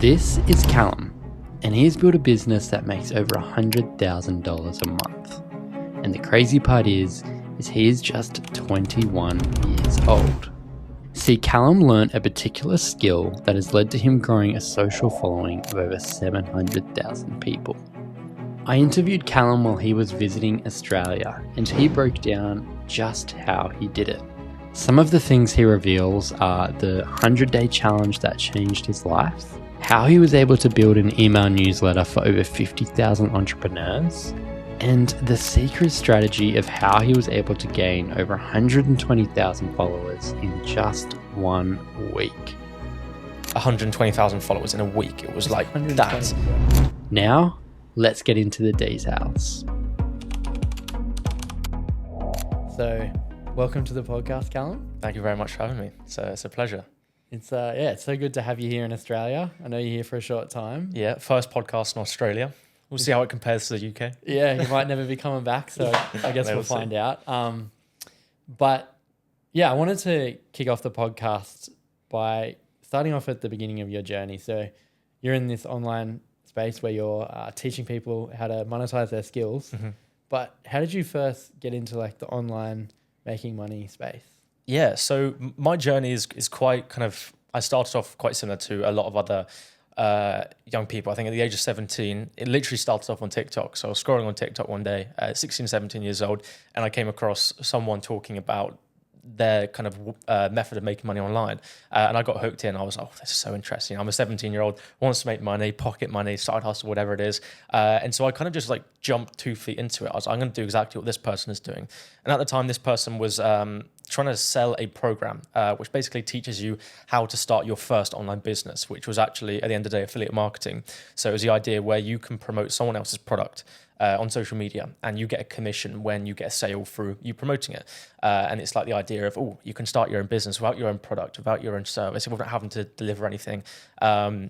This is Callum, and he's built a business that makes over $100,000 a month. And the crazy part is he is just 21 years old. See, Callum learnt a particular skill that has led to him growing a social following of over 700,000 people. I interviewed Callum while he was visiting Australia, and he broke down just how he did it. Some of the things he reveals are the 100-day challenge that changed his life, how he was able to build an email newsletter for over 50,000 entrepreneurs, and the secret strategy of how he was able to gain over 120,000 followers in just 1 week. 120,000 followers in a week. It was like that. Now, let's get into the details. So, welcome to the podcast, Callum. Thank you very much for having me. It's a pleasure. It's so good to have you here in Australia. I know you're here for a short time. Yeah, first podcast in Australia. We'll see how it compares to the UK. Yeah, you might never be coming back, so I guess we'll find out. But yeah, I wanted to kick off the podcast by starting off at the beginning of your journey. So you're in this online space where you're teaching people how to monetize their skills. Mm-hmm. But how did you first get into like the online making money space? Yeah, so my journey is quite kind of, I started off quite similar to a lot of other young people. I think at the age of 17, it literally started off on TikTok. So I was scrolling on TikTok one day, 16, 17 years old, and I came across someone talking about their kind of method of making money online. And I got hooked in. I was like, oh, this is so interesting. I'm a 17-year-old, wants to make money, pocket money, side hustle, whatever it is. And so I kind of just like jumped 2 feet into it. I was like, I'm going to do exactly what this person is doing. And at the time, this person was trying to sell a program, which basically teaches you how to start your first online business, which was actually, at the end of the day, affiliate marketing. So it was the idea where you can promote someone else's product on social media, and you get a commission when you get a sale through you promoting it. And it's like the idea of, you can start your own business without your own product, without your own service, without having to deliver anything,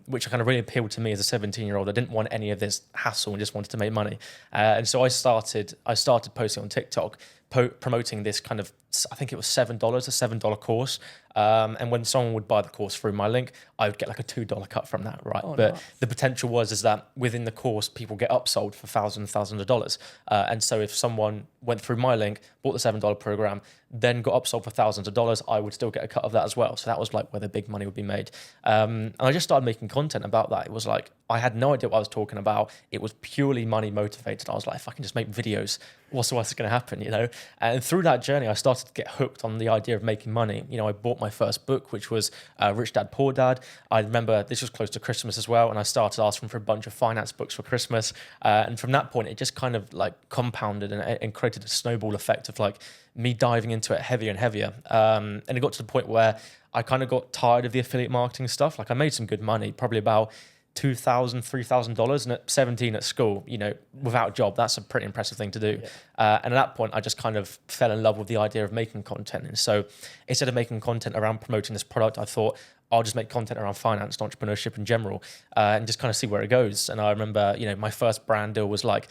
which kind of really appealed to me as a 17-year-old. I didn't want any of this hassle and just wanted to make money. And so I started posting on TikTok, promoting this kind of, I think it was $7, a $7 course. And when someone would buy the course through my link, I would get like a $2 cut from that, right? But nice. The potential is that within the course, people get upsold for thousands of dollars. And so if someone went through my link, bought the $7 program, then got upsold for thousands of dollars, I would still get a cut of that as well. So that was like where the big money would be made. And I just started making content about that. It was like, I had no idea what I was talking about. It was purely money motivated. I was like, if I can just make videos, what's going to happen, you know? And through that journey, I started to get hooked on the idea of making money. You know, I bought my first book, which was Rich Dad, Poor Dad. I remember this was close to Christmas as well, and I started asking for a bunch of finance books for Christmas. And from that point, it just kind of like compounded and created a snowball effect of like me diving into it heavier and heavier. And it got to the point where I kind of got tired of the affiliate marketing stuff. Like I made some good money, probably about $2,000, $3,000, and at 17 at school, you know, without a job, that's a pretty impressive thing to do. Yeah. And at that point, I just kind of fell in love with the idea of making content. And so instead of making content around promoting this product, I thought I'll just make content around finance and entrepreneurship in general, and just kind of see where it goes. And I remember, you know, my first brand deal was like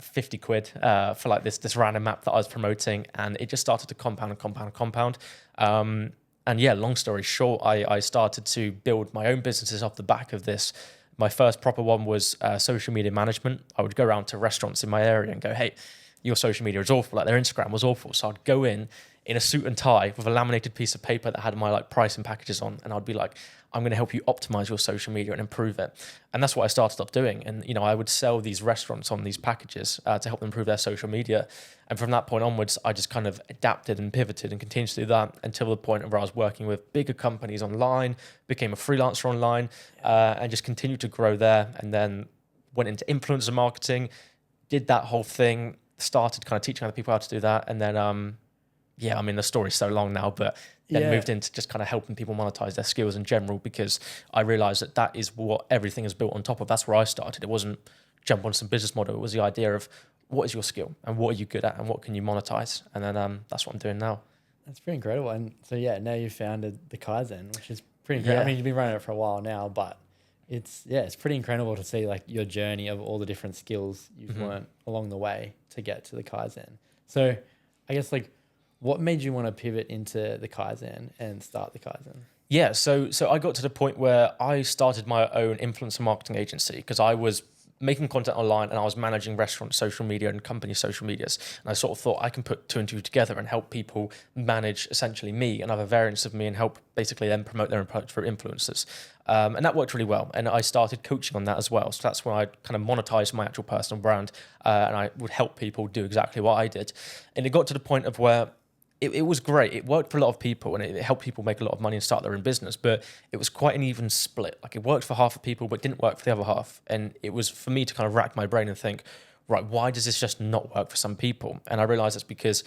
50 quid for like this random app that I was promoting, and it just started to compound. And yeah, long story short, I started to build my own businesses off the back of this. My first proper one was social media management. I would go around to restaurants in my area and go, hey, your social media is awful. Like their Instagram was awful. So I'd go in a suit and tie with a laminated piece of paper that had my like pricing packages on. And I'd be like, I'm going to help you optimize your social media and improve it. And that's what I started up doing. And, you know, I would sell these restaurants on these packages to help them improve their social media. And from that point onwards, I just kind of adapted and pivoted and continued to do that until the point where I was working with bigger companies online, became a freelancer online, and just continued to grow there. And then went into influencer marketing, did that whole thing, started kind of teaching other people how to do that. And then, yeah, I mean, the story's so long now, but then moved into just kind of helping people monetize their skills in general, because I realized that is what everything is built on top of. That's where I started. It wasn't jump on some business model. It was the idea of what is your skill and what are you good at and what can you monetize? And then that's what I'm doing now. That's pretty incredible. And so, yeah, now you've founded the Kaizen, which is pretty incredible. I mean, you've been running it for a while now, but it's pretty incredible to see like your journey of all the different skills you've learned along the way to get to the Kaizen. So I guess like, what made you want to pivot into the Kaizen and start the Kaizen? Yeah, so I got to the point where I started my own influencer marketing agency because I was making content online and I was managing restaurant social media and company social medias. And I sort of thought I can put two and two together and help people manage essentially me and other variants of me and help basically then promote their approach for influencers. And that worked really well. And I started coaching on that as well. So that's when I kind of monetized my actual personal brand and I would help people do exactly what I did. And it got to the point of where it was great. It worked for a lot of people and it helped people make a lot of money and start their own business, but it was quite an even split. Like it worked for half of people, but didn't work for the other half. And it was for me to kind of rack my brain and think, right, why does this just not work for some people? And I realized it's because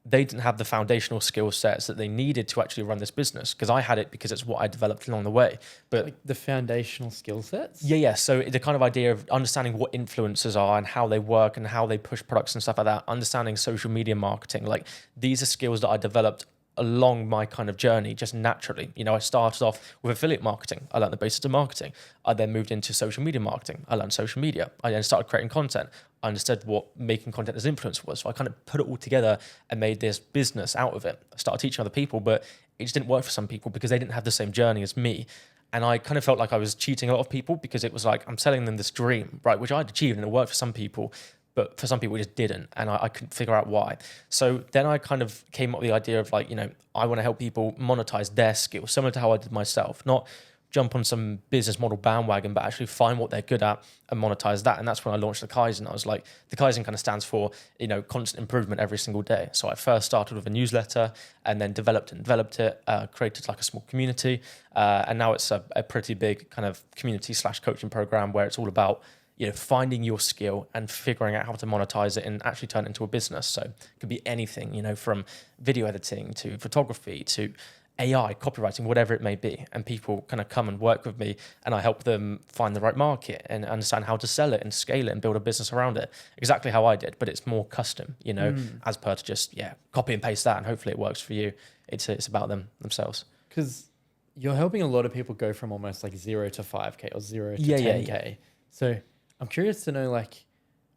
they didn't have the foundational skill sets that they needed to actually run this business. Because I had it because it's what I developed along the way. But Like the foundational skill sets? yeah. So the kind of idea of understanding what influencers are and how they work and how they push products and stuff like that, understanding social media marketing, like these are skills that I developed along my kind of journey just naturally. You know, I started off with affiliate marketing. I learned the basics of marketing. I then moved into social media marketing. I learned social media. I then started creating content. I understood what making content as influencer was. So I kind of put it all together and made this business out of it. I started teaching other people, but it just didn't work for some people because they didn't have the same journey as me. And I kind of felt like I was cheating a lot of people because it was like, I'm selling them this dream, right? Which I'd achieved and it worked for some people, but for some people it just didn't. And I couldn't figure out why. So then I kind of came up with the idea of like, you know, I want to help people monetize their skills, similar to how I did myself, not jump on some business model bandwagon, but actually find what they're good at and monetize that. And that's when I launched the Kaizen. I was like, the Kaizen kind of stands for, you know, constant improvement every single day. So I first started with a newsletter and then developed it, created like a small community. And now it's a pretty big kind of community / coaching program where it's all about, you know, finding your skill and figuring out how to monetize it and actually turn it into a business. So it could be anything, you know, from video editing to photography to AI, copywriting, whatever it may be. And people kind of come and work with me and I help them find the right market and understand how to sell it and scale it and build a business around it. Exactly how I did, but it's more custom, you know, as per to just, copy and paste that and hopefully it works for you. It's about themselves. Because you're helping a lot of people go from almost like 0 to 5K or 0 to Yeah, 10K. yeah. So I'm curious to know, like,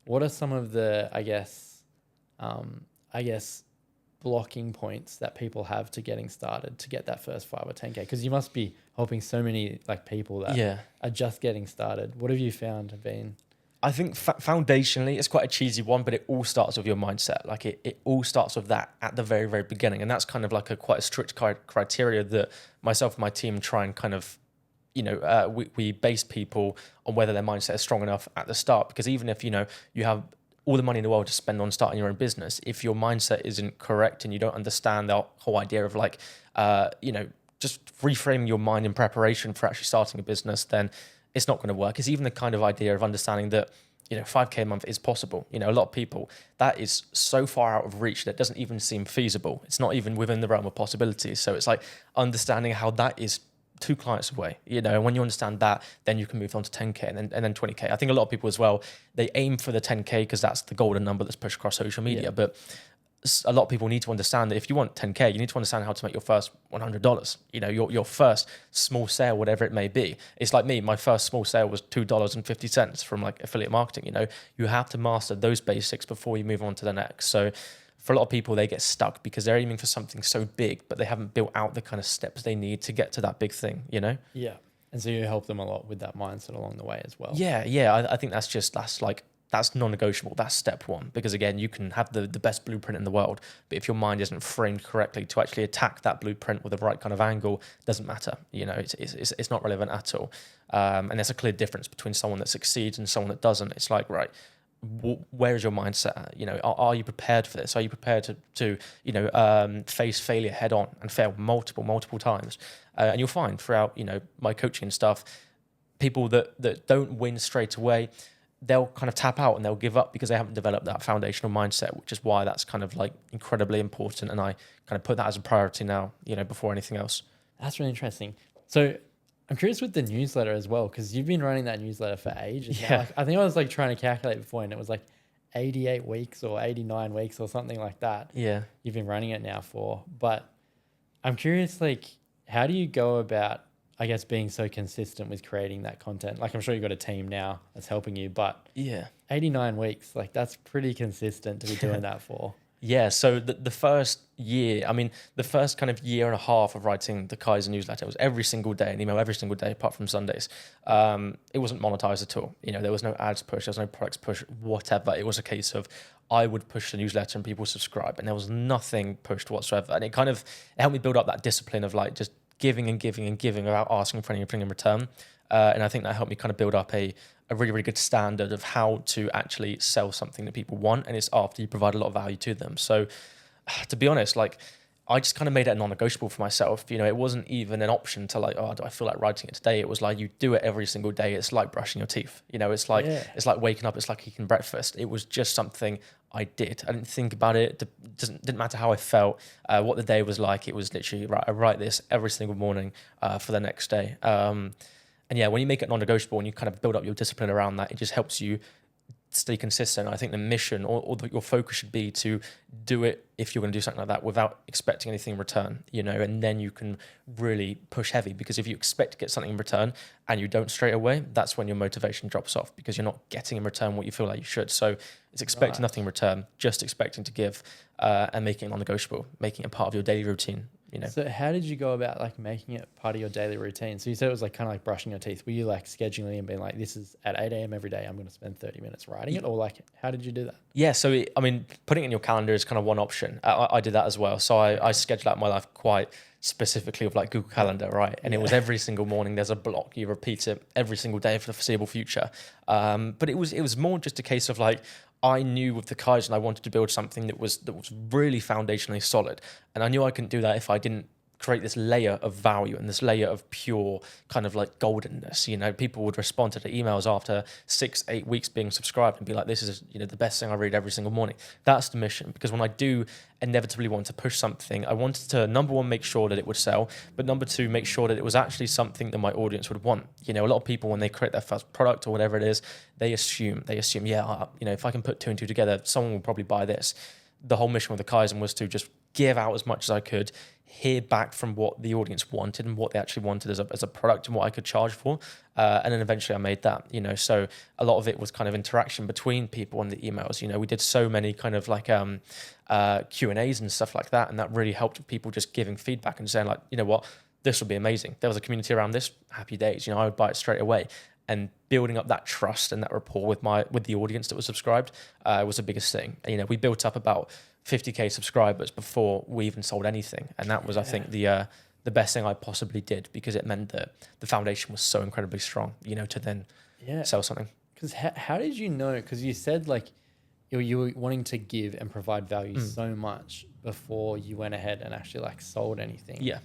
what are some of the, I guess, blocking points that people have to getting started to get that first 5 or 10K? Because you must be helping so many like people that are just getting started. What have you found have been? I think foundationally, it's quite a cheesy one, but it all starts with your mindset. Like it all starts with that at the very, very beginning. And that's kind of like quite a strict criteria that myself and my team try and kind of, you know, we base people on whether their mindset is strong enough at the start. Because even if, you know, you have all the money in the world to spend on starting your own business, if your mindset isn't correct and you don't understand the whole idea of like, you know, just reframing your mind in preparation for actually starting a business, then it's not going to work. It's even the kind of idea of understanding that, you know, 5K a month is possible. You know, a lot of people, that is so far out of reach that it doesn't even seem feasible. It's not even within the realm of possibilities. So it's like understanding how that is 2 clients away, you know, and when you understand that, then you can move on to 10K and then 20K. I think a lot of people as well, they aim for the 10K because that's the golden number that's pushed across social media. But a lot of people need to understand that if you want 10K, you need to understand how to make your first $100, you know, your first small sale, whatever it may be. It's like me, my first small sale was $2.50 from like affiliate marketing. You know, you have to master those basics before you move on to the next. So for a lot of people, they get stuck because they're aiming for something so big, but they haven't built out the kind of steps they need to get to that big thing, you know? Yeah. And so you help them a lot with that mindset along the way as well. Yeah. I think that's non-negotiable. That's step one. Because again, you can have the best blueprint in the world, but if your mind isn't framed correctly to actually attack that blueprint with the right kind of angle, it doesn't matter. You know, it's not relevant at all. And there's a clear difference between someone that succeeds and someone that doesn't. It's like, right, where is your mindset at? You know, are you prepared for this? Are you prepared to you know, face failure head on and fail multiple times? And you'll find throughout, you know, my coaching and stuff, people that don't win straight away, they'll kind of tap out and they'll give up because they haven't developed that foundational mindset, which is why that's kind of like incredibly important. And I kind of put that as a priority now, you know, before anything else. That's really interesting. So I'm curious with the newsletter as well, because you've been running that newsletter for ages. Yeah. Now. Like, I think I was like trying to calculate before and it was like 88 weeks or 89 weeks or something like that. Yeah. You've been running it now for, but I'm curious, like, how do you go about, I guess, being so consistent with creating that content? Like, I'm sure you've got a team now that's helping you, but 89 weeks, like that's pretty consistent to be doing that for. Yeah, so the first year, I mean, the first kind of year and a half of writing the Kaizen newsletter was every single day, an email every single day, apart from Sundays. It wasn't monetized at all. You know, there was no ads push, there was no products push, whatever. It was a case of I would push the newsletter and people subscribe, and there was nothing pushed whatsoever. And it helped me build up that discipline of like just giving and giving and giving without asking for anything in return. And I think that helped me kind of build up a really, really good standard of how to actually sell something that people want. And it's after you provide a lot of value to them. So to be honest, like I just kind of made it non-negotiable for myself. You know, it wasn't even an option to like, oh, do I feel like writing it today? It was like, you do it every single day. It's like brushing your teeth. You know, it's like waking up. It's like eating breakfast. It was just something I did. I didn't think about it. Didn't matter how I felt, what the day was like. It was literally, right, I write this every single morning for the next day. And yeah, when you make it non-negotiable and you kind of build up your discipline around that, it just helps you stay consistent. I think the mission or your focus should be to do it if you're going to do something like that without expecting anything in return, you know, and then you can really push heavy, because if you expect to get something in return and you don't straight away, that's when your motivation drops off, because you're not getting in return what you feel like you should. So it's expecting nothing in return, just expecting to give, and making it non-negotiable, making it part of your daily routine. You know. So how did you go about like making it part of your daily routine? So you said it was like kind of like brushing your teeth. Were you like scheduling and being like, this is at 8 a.m. every day, I'm going to spend 30 minutes writing it? Or like, how did you do that? Yeah, so I mean, putting it in your calendar is kind of one option. I did that as well. So I scheduled out my life quite specifically with like Google Calendar, right? And it was every single morning there's a block. You repeat it every single day for the foreseeable future. But it was more just a case of like, I knew with the Kaizen I wanted to build something that was really foundationally solid. And I knew I couldn't do that if I didn't create this layer of value and this layer of pure kind of like goldenness. You know, people would respond to the emails after 6-8 weeks being subscribed and be like, this is, you know, the best thing I read every single morning. That's the mission, because when I do inevitably want to push something, I wanted to, number one, make sure that it would sell, but number two, make sure that it was actually something that my audience would want. You know, a lot of people, when they create their first product or whatever it is, they assume, yeah, you know, if I can put two and two together, someone will probably buy this. The whole mission with the Kaizen was to just give out as much as I could, hear back from what the audience wanted and what they actually wanted as a product and what I could charge for. And then eventually I made that, you know, so a lot of it was kind of interaction between people and the emails. You know, we did so many kind of like Q&As and stuff like that. And that really helped people just giving feedback and saying like, you know what, this would be amazing. There was a community around this, happy days. You know, I would buy it straight away. And building up that trust and that rapport with the audience that was subscribed was the biggest thing. You know, we built up about 50k subscribers before we even sold anything, and that was, I think, the best thing I possibly did, because it meant that the foundation was so incredibly strong. You know, to then sell something. Because how did you know? Because you said like you were wanting to give and provide value so much before you went ahead and actually like sold anything. Yeah.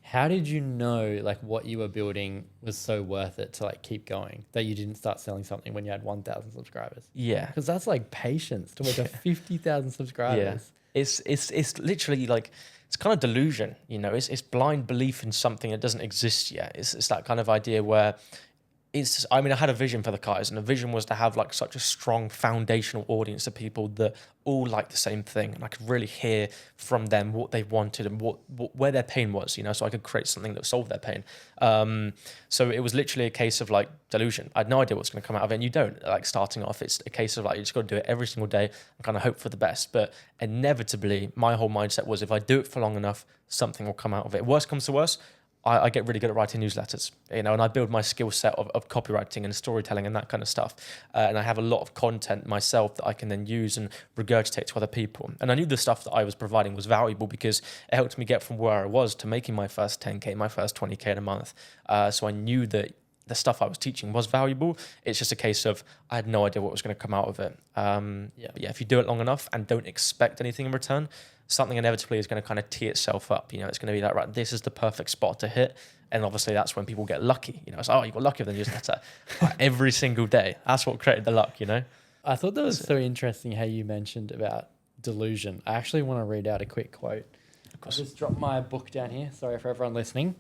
How did you know like what you were building was so worth it to like keep going, that you didn't start selling something when you had 1,000 subscribers? Yeah. Because that's like patience to wait to 50,000 subscribers. Yeah. It's literally like, it's kind of delusion, you know, it's blind belief in something that doesn't exist yet. It's that kind of idea where I had a vision for the Kaizen, and the vision was to have like such a strong foundational audience of people that all like the same thing, and I could really hear from them what they wanted and where their pain was, you know, so I could create something that solved their pain. So it was literally a case of like delusion. I had no idea what's going to come out of it, and you don't, like, starting off, it's a case of like, you just got to do it every single day and kind of hope for the best. But inevitably, my whole mindset was, if I do it for long enough, something will come out of it. Worst comes to worst, I get really good at writing newsletters, you know, and I build my skill set of copywriting and storytelling and that kind of stuff. And I have a lot of content myself that I can then use and regurgitate to other people. And I knew the stuff that I was providing was valuable, because it helped me get from where I was to making my first 10K, my first 20K in a month. So I knew that the stuff I was teaching was valuable. It's just a case of, I had no idea what was going to come out of it. But yeah, if you do it long enough and don't expect anything in return, something inevitably is going to kind of tee itself up. You know, it's going to be like, right, this is the perfect spot to hit. And obviously that's when people get lucky. You know, it's, oh, you got lucky with the newsletter. Every single day. That's what created the luck, you know? I thought that was so interesting how you mentioned about delusion. I actually want to read out a quick quote. I just dropped my book down here. Sorry for everyone listening.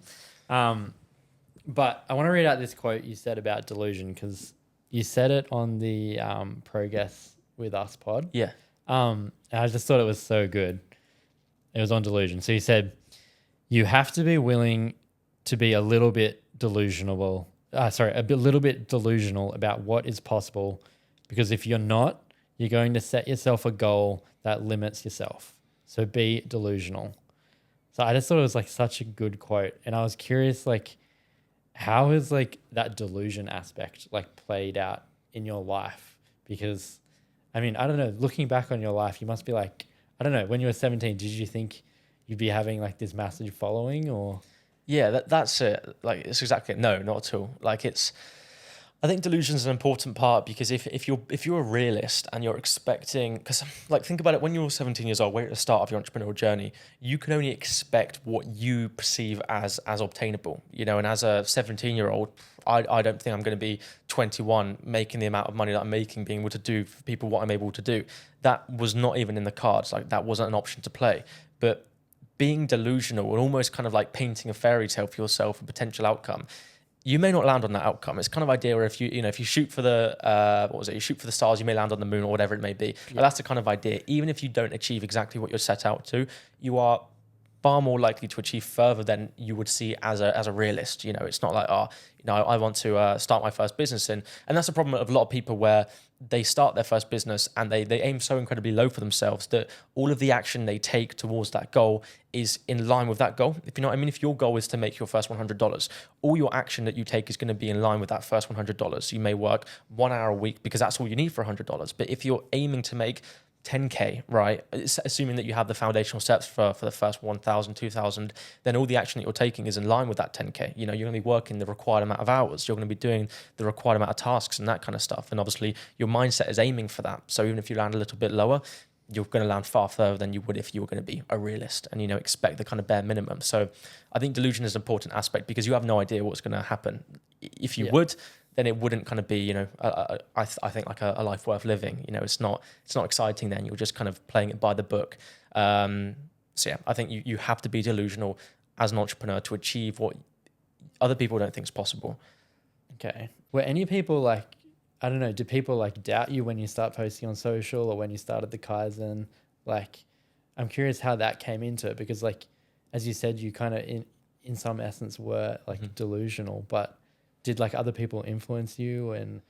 But I want to read out this quote you said about delusion, because you said it on the Progress With Us pod. Yeah. And I just thought it was so good. It was on delusion. So you said, you have to be willing to be a little bit delusional. A little bit delusional about what is possible, because if you're not, you're going to set yourself a goal that limits yourself. So be delusional. So I just thought it was like such a good quote. And I was curious, like, how has like that delusion aspect like played out in your life? Because I mean, I don't know, looking back on your life, you must be like, I don't know, when you were 17, did you think you'd be having like this massive following or? Yeah, that's it. Like, it's exactly it. No, not at all. Like, I think delusion is an important part because if you're a realist and you're expecting, because like think about it, when you're 17 years old, when you're at the start of your entrepreneurial journey, you can only expect what you perceive as obtainable, you know. And as a 17-year-old, I don't think I'm going to be 21 making the amount of money that I'm making, being able to do for people what I'm able to do. That was not even in the cards. Like, that wasn't an option to play. But being delusional and almost kind of like painting a fairy tale for yourself, a potential outcome, you may not land on that outcome. It's kind of idea where if you shoot for the you shoot for the stars, you may land on the moon or whatever it may be. Yeah. That's the kind of idea. Even if you don't achieve exactly what you're set out to, you are far more likely to achieve further than you would see as a realist. You know, it's not like, I want to start my first business and that's the problem of a lot of people, where they start their first business and they aim so incredibly low for themselves that all of the action they take towards that goal is in line with that goal. If you know what I mean, if your goal is to make your first $100, all your action that you take is going to be in line with that first $100. You may work 1 hour a week because that's all you need for $100. But if you're aiming to make 10K, right? Assuming that you have the foundational steps for the first 1,000, 2,000, then all the action that you're taking is in line with that 10K. You know, you're going to be working the required amount of hours. You're going to be doing the required amount of tasks and that kind of stuff. And obviously your mindset is aiming for that. So even if you land a little bit lower, you're going to land far further than you would if you were going to be a realist and, you know, expect the kind of bare minimum. So I think delusion is an important aspect because you have no idea what's going to happen. If you would, then it wouldn't kind of be, you know, I think like a life worth living. You know, it's not exciting then. You're just kind of playing it by the book. So yeah, I think you have to be delusional as an entrepreneur to achieve what other people don't think is possible. Okay. Were any people like, I don't know, do people like doubt you when you start posting on social or when you started the Kaizen? Like, I'm curious how that came into it because, like, as you said, you kind of in some essence were like delusional, but did like other people influence you and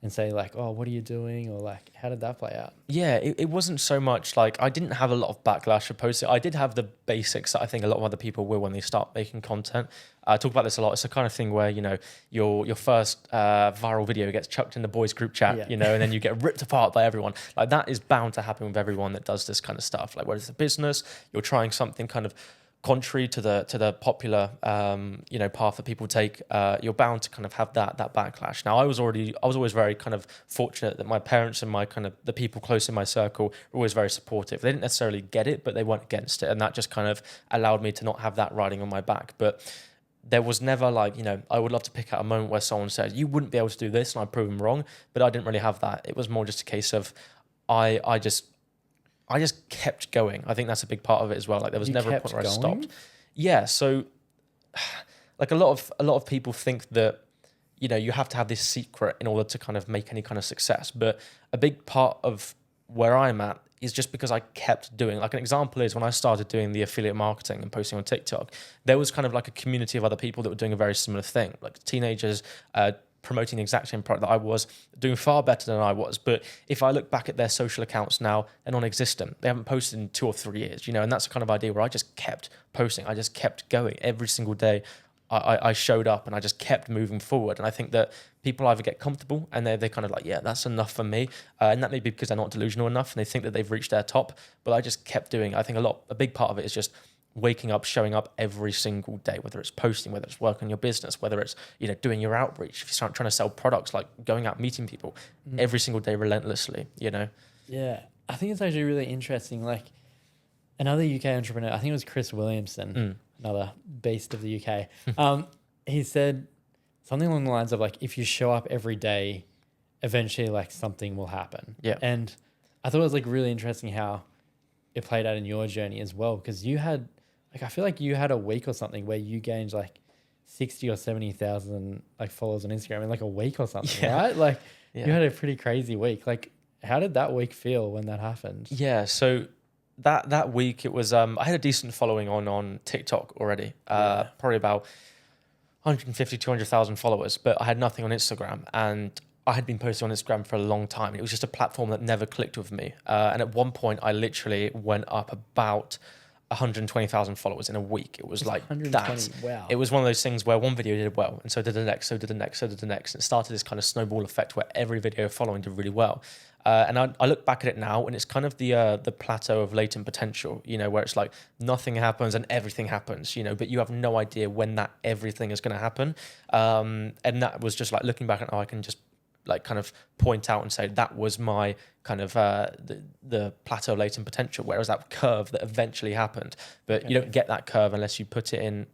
say like, oh, what are you doing? Or like, how did that play out? Yeah, it wasn't so much like, I didn't have a lot of backlash for posting. I did have the basics that I think a lot of other people will when they start making content. I talk about this a lot. It's the kind of thing where, you know, your first viral video gets chucked in the boys group chat, you know, and then you get ripped apart by everyone. Like, that is bound to happen with everyone that does this kind of stuff. Like, whether it's a business, you're trying something kind of contrary to the popular you know, path that people take, you're bound to kind of have that backlash. Now, I was always very kind of fortunate that my parents and my kind of the people close in my circle were always very supportive. They didn't necessarily get it, but they weren't against it, and that just kind of allowed me to not have that riding on my back. But there was never like, you know, I would love to pick out a moment where someone said, you wouldn't be able to do this, and I prove them wrong, but I didn't really have that. It was more just a case of I just kept going. I think that's a big part of it as well. Like, there was never a point where I stopped. Yeah. So like a lot of people think that, you know, you have to have this secret in order to kind of make any kind of success. But a big part of where I'm at is just because I kept doing. Like, an example is when I started doing the affiliate marketing and posting on TikTok, there was kind of like a community of other people that were doing a very similar thing, like teenagers, promoting the exact same product that I was, doing far better than I was. But if I look back at their social accounts now, they're non-existent. They haven't posted in 2 or 3 years, you know, and that's the kind of idea where I just kept posting. I just kept going every single day. I showed up and I just kept moving forward. And I think that people either get comfortable and they're kind of like, yeah, that's enough for me. And that may be because they're not delusional enough and they think that they've reached their top. But I just kept doing. I think a big part of it is just waking up, showing up every single day, whether it's posting, whether it's working on your business, whether it's, you know, doing your outreach. If you start trying to sell products, like going out meeting people every single day relentlessly, you know? Yeah. I think it's actually really interesting. Like, another UK entrepreneur, I think it was Chris Williamson, another beast of the UK. He said something along the lines of like, if you show up every day, eventually like something will happen. Yeah. And I thought it was like really interesting how it played out in your journey as well. Cause you had like, I feel like you had a week or something where you gained like 60 or 70,000 like followers on Instagram in like a week or something, right? Like you had a pretty crazy week. Like, how did that week feel when that happened? Yeah. So that week it was, I had a decent following on TikTok already, probably about 150, 200,000 followers, but I had nothing on Instagram. And I had been posting on Instagram for a long time. It was just a platform that never clicked with me. And at one point, I literally went up about 120,000 followers in a week. It was like 120, that. wow. It was one of those things where one video did well, and so did the next, so did the next, so did the next. And it started this kind of snowball effect where every video following did really well. And I look back at it now, and it's kind of the plateau of latent potential, you know, where it's like nothing happens and everything happens, you know, but you have no idea when that everything is going to happen. And that was just like looking back at how I can just like kind of point out and say that was my kind of the plateau of latent potential, whereas that curve that eventually happened. But you don't get that curve unless you put in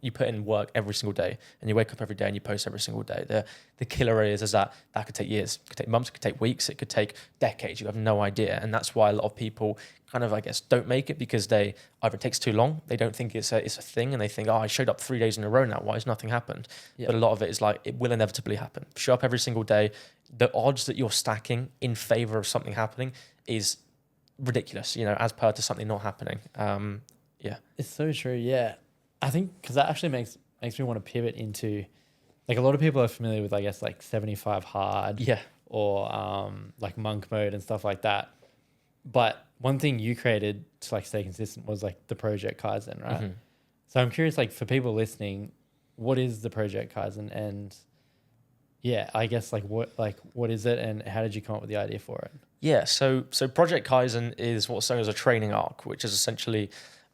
work every single day, and you wake up every day and you post every single day. The killer is that could take years, it could take months, it could take weeks, it could take decades. You have no idea, and that's why a lot of people kind of, I guess, don't make it, because they either it takes too long, they don't think it's a thing, and they think, oh, I showed up 3 days in a row now, why has nothing happened? But a lot of it is like, it will inevitably happen. Show up every single day. The odds that you're stacking in favor of something happening is ridiculous, you know, as per to something not happening. It's so true. Yeah, I think because that actually makes me want to pivot into, like, a lot of people are familiar with, I guess, like 75 hard, or like monk mode and stuff like that. But one thing you created to like stay consistent was like the Project Kaizen, right? Mm-hmm. So I'm curious, like, for people listening, what is the Project Kaizen? And yeah, I guess what is it, and how did you come up with the idea for it? Yeah, so Project Kaizen is what's known as a training arc, which is essentially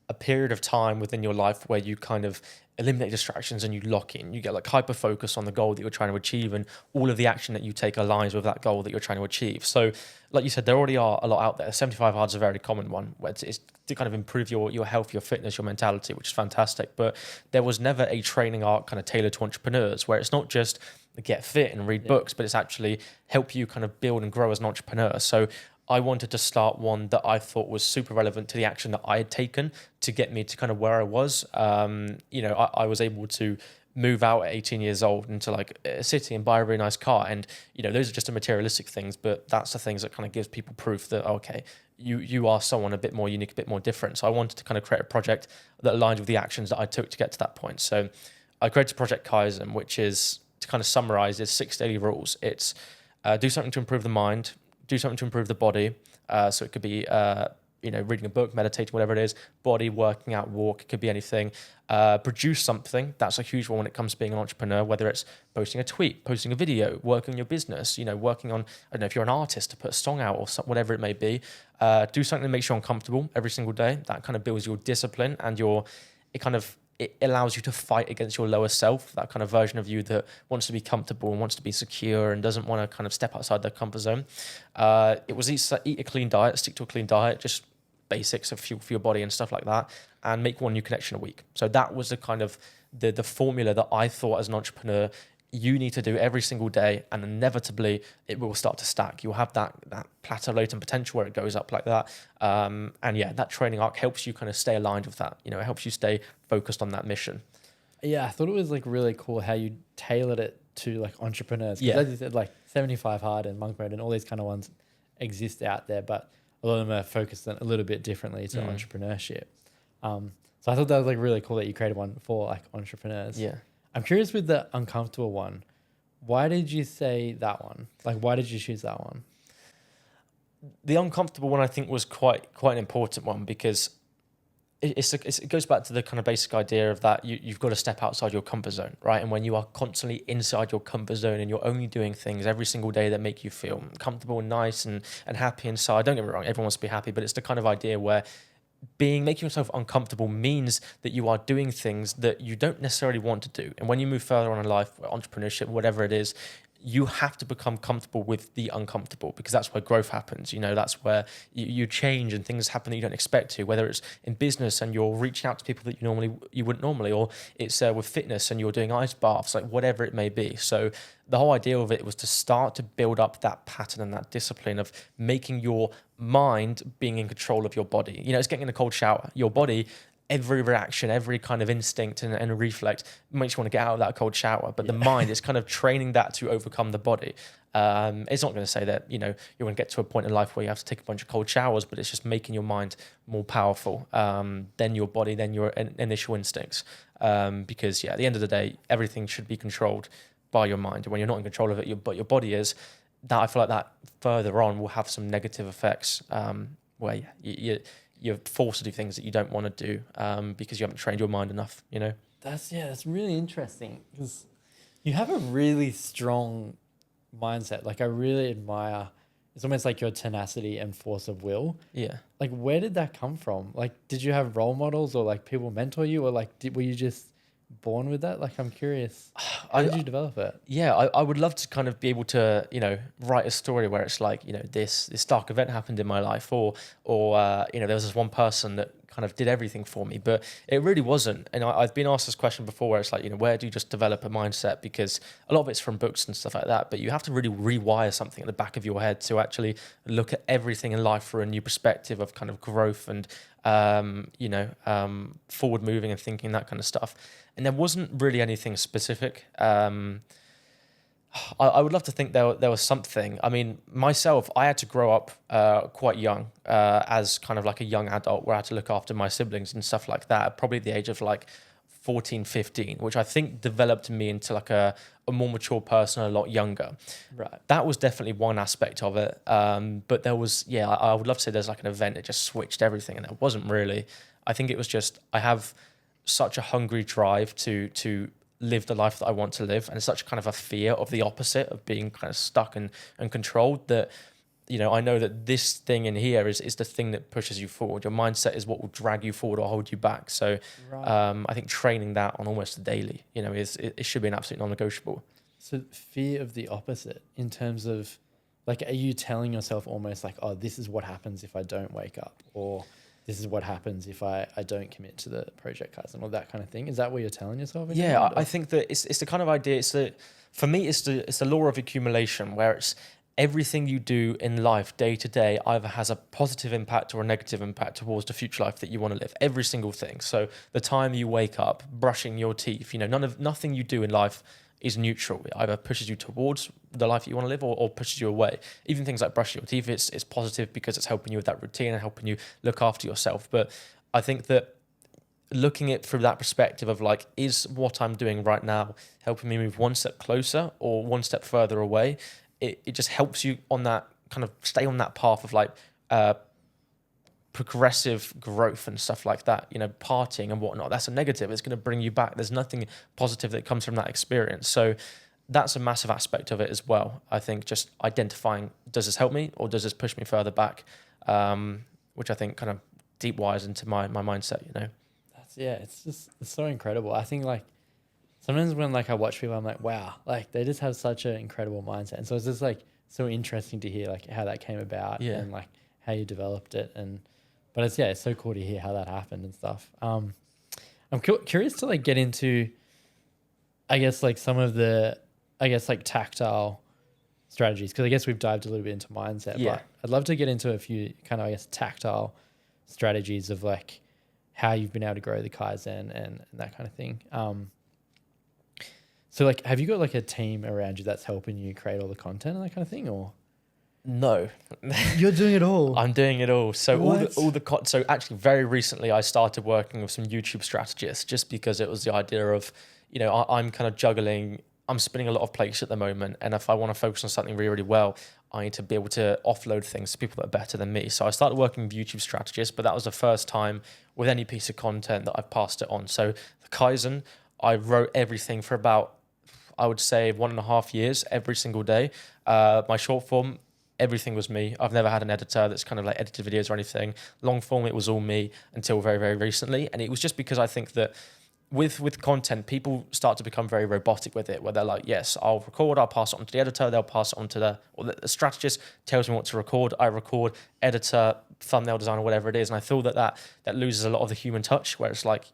a period of time within your life where you kind of eliminate distractions and you lock in. You get like hyper focus on the goal that you're trying to achieve, and all of the action that you take aligns with that goal that you're trying to achieve. So like you said, there already are a lot out there. 75 hard is a very common one, where it's to kind of improve your health, your fitness, your mentality, which is fantastic. But there was never a training arc kind of tailored to entrepreneurs, where it's not just get fit and read books, but it's actually help you kind of build and grow as an entrepreneur. So I wanted to start one that I thought was super relevant to the action that I had taken to get me to kind of where I was. You know, I was able to move out at 18 years old into like a city and buy a really nice car. And, you know, those are just the materialistic things, but that's the things that kind of gives people proof that, okay, you are someone a bit more unique, a bit more different. So I wanted to kind of create a project that aligns with the actions that I took to get to that point. So I created Project Kaizen, which is, to kind of summarize, is 6 daily rules. It's do something to improve the mind, do something to improve the body. So it could be, you know, reading a book, meditating, whatever it is, body, working out, walk, it could be anything. Produce something. That's a huge one when it comes to being an entrepreneur, whether it's posting a tweet, posting a video, working on your business, you know, working on, I don't know, if you're an artist, to put a song out or whatever it may be. Do something that makes you uncomfortable every single day. That kind of builds your discipline and it allows you to fight against your lower self, that kind of version of you that wants to be comfortable and wants to be secure and doesn't want to kind of step outside their comfort zone. It was eat a clean diet, stick to a clean diet, just basics of fuel for your body and stuff like that, and make one new connection a week. So that was the kind of the formula that I thought as an entrepreneur you need to do every single day, and inevitably it will start to stack. You'll have that plateau latent potential where it goes up like that. And yeah, that training arc helps you kind of stay aligned with that. You know, it helps you stay focused on that mission. Yeah, I thought it was like really cool how you tailored it to like entrepreneurs. Because as you said, like 75 hard and monk mode and all these kind of ones exist out there, but a lot of them are focused a little bit differently to entrepreneurship. So I thought that was like really cool that you created one for like entrepreneurs. Yeah. I'm curious with the uncomfortable one. Why did you say that one? Like, why did you choose that one? The uncomfortable one, I think, was quite an important one, because it goes back to the kind of basic idea of that you've got to step outside your comfort zone, right? And when you are constantly inside your comfort zone and you're only doing things every single day that make you feel comfortable and nice and happy inside, don't get me wrong, everyone wants to be happy, but it's the kind of idea where making yourself uncomfortable means that you are doing things that you don't necessarily want to do. And when you move further on in life, entrepreneurship, whatever it is, you have to become comfortable with the uncomfortable, because that's where growth happens. You know, that's where you change and things happen that you don't expect to, whether it's in business and you're reaching out to people that you wouldn't normally, or it's with fitness and you're doing ice baths, like whatever it may be. So the whole idea of it was to start to build up that pattern and that discipline of making your mind being in control of your body. You know, it's getting in a cold shower. Your body, every reaction, every kind of instinct and reflex makes you want to get out of that cold shower. But the mind is kind of training that to overcome the body. It's not going to say that, you know, you're going to get to a point in life where you have to take a bunch of cold showers, but it's just making your mind more powerful than your body, than your initial instincts. Because, yeah, at the end of the day, everything should be controlled by your mind. And when you're not in control of it, but your body is, that I feel like that further on will have some negative effects, where you're forced to do things that you don't want to do, because you haven't trained your mind enough, you know? That's really interesting because you have a really strong mindset. Like I really admire. It's almost like your tenacity and force of will. Yeah. Like, where did that come from? Like, did you have role models or like people mentor you, or like were you just born with that? Like, I'm curious. How did you develop it? Yeah, I would love to kind of be able to, write a story where it's like, this dark event happened in my life, or there was this one person that kind of did everything for me, but it really wasn't. And I've been asked this question before, where it's like, where do you just develop a mindset? Because a lot of it's from books and stuff like that, but you have to really rewire something at the back of your head to actually look at everything in life through a new perspective of kind of growth and, forward moving and thinking, that kind of stuff. And there wasn't really anything specific. I would love to think there was something. I mean, myself, I had to grow up quite young, as kind of like a young adult, where I had to look after my siblings and stuff like that, probably at the age of like 14, 15, which I think developed me into like a more mature person a lot younger. Right. That was definitely one aspect of it. But there was, I would love to say there's like an event that just switched everything, and it wasn't really. I think it was just, I have such a hungry drive to live the life that I want to live, and it's such kind of a fear of the opposite, of being kind of stuck and controlled, that I know that this thing in here is the thing that pushes you forward. Your mindset is what will drag you forward or hold you back. So Right. I think training that on almost a daily, it should be an absolute non-negotiable. So fear of the opposite in terms of like, are you telling yourself almost like, oh, this is what happens if I don't wake up, or this is what happens if I don't commit to the project Kaizen, or that kind of thing? Is that what you're telling yourself? Yeah, I think that it's the kind of idea. For me, it's the law of accumulation, where it's everything you do in life day to day either has a positive impact or a negative impact towards the future life that you want to live. Every single thing. So the time you wake up, brushing your teeth, nothing you do in life is neutral. It either pushes you towards the life you want to live, or pushes you away. Even things like brushing your teeth, it's positive because it's helping you with that routine and helping you look after yourself. But I think that looking at it through that perspective of like, is what I'm doing right now helping me move one step closer or one step further away? It just helps you on that kind of stay on that path of like progressive growth and stuff like that, partying and whatnot. That's a negative. It's going to bring you back. There's nothing positive that comes from that experience. So that's a massive aspect of it as well. I think just identifying, does this help me or does this push me further back? Which I think kind of deep wires into my mindset, It's so incredible. I think like sometimes when like I watch people, I'm like, wow, like they just have such an incredible mindset. And so it's just like so interesting to hear like how that came about and like how you developed it. But it's so cool to hear how that happened and stuff. I'm curious to like get into, I guess like some of the, like tactile strategies, because I guess we've dived a little bit into mindset. Yeah. But I'd love to get into a few kind of, tactile strategies of like how you've been able to grow the Kaizen and that kind of thing. So like, have you got like a team around you that's helping you create all the content and that kind of thing, or? No. You're doing it all. I'm doing it all. So What? So actually very recently I started working with some YouTube strategists, just because it was the idea of, I'm kind of juggling, I'm spinning a lot of plates at the moment. And if I want to focus on something really, really well, I need to be able to offload things to people that are better than me. So I started working with YouTube strategists, but that was the first time with any piece of content that I've passed it on. So the Kaizen, I wrote everything for about, I would say 1.5 years, every single day. My short form, everything was me. I've never had an editor that's kind of like edited videos or anything. Long form, it was all me until very, very recently. And it was just because I think that with content, people start to become very robotic with it, where they're like, yes, I'll record, I'll pass it on to the editor, they'll pass it on to the strategist tells me what to record, I record, editor, thumbnail design, or whatever it is. And I feel that loses a lot of the human touch, where it's like,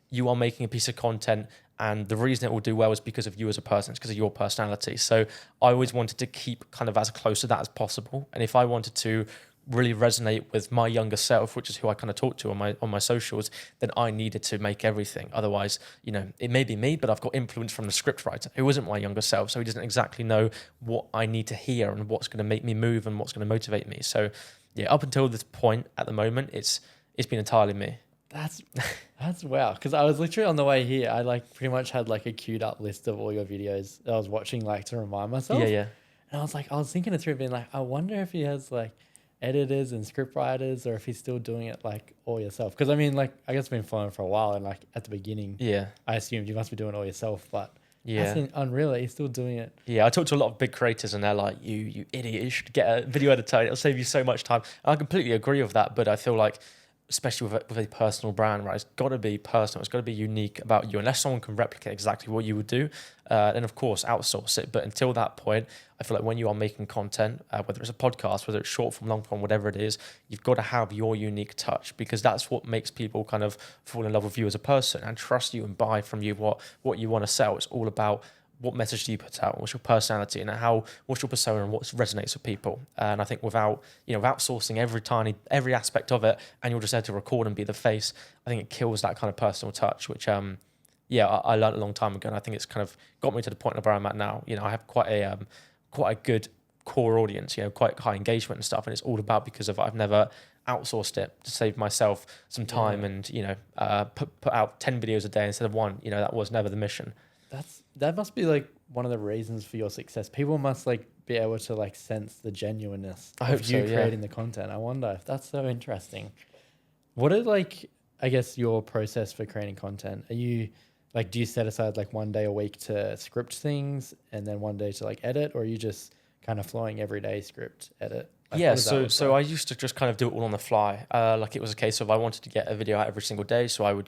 you are making a piece of content, and the reason it will do well is because of you as a person. It's because of your personality. So I always wanted to keep kind of as close to that as possible. And if I wanted to really resonate with my younger self, which is who I kind of talk to on my socials, then I needed to make everything. Otherwise, it may be me, but I've got influence from the script writer who isn't my younger self. So he doesn't exactly know what I need to hear and what's going to make me move and what's going to motivate me. So yeah, up until this point at the moment, it's been entirely me. That's wow. Because I was literally on the way here, I like pretty much had like a queued up list of all your videos that I was watching, like to remind myself. Yeah. And I was thinking it through, being like, I wonder if he has like editors and script writers, or if he's still doing it like all yourself. Because I mean, like, I guess I've been following for a while, and like at the beginning, Yeah. I assumed you must be doing it all yourself, but that's Yeah. unreal that he's still doing it. Yeah, I talk to a lot of big creators and they're like, you idiot, you should get a video editor. It'll save you so much time. And I completely agree with that. But I feel like, especially with a personal brand, right, it's got to be personal. It's got to be unique about you. Unless someone can replicate exactly what you would do, then of course, outsource it. But until that point, I feel like when you are making content, whether it's a podcast, whether it's short form, long form, whatever it is, you've got to have your unique touch, because that's what makes people kind of fall in love with you as a person and trust you and buy from you what you want to sell. It's all about what message do you put out? What's your personality, and what's your persona, and what resonates with people? And I think without outsourcing every aspect of it, and you're just there to record and be the face, I think it kills that kind of personal touch, which I learned a long time ago, and I think it's kind of got me to the point of where I'm at now. I have quite a good core audience, quite high engagement and stuff, and it's all about because of I've never outsourced it to save myself some time and put out 10 videos a day instead of one. That was never the mission. That must be like one of the reasons for your success. People must like be able to like sense the genuineness of you creating the content. I wonder if that's so interesting. What are like, I guess, your process for creating content? Are you like, do you set aside like one day a week to script things and then one day to like edit, or are you just kind of flowing every day, script, edit? Like, yeah, so I used to just kind of do it all on the fly. Like it was a case of I wanted to get a video out every single day, so I would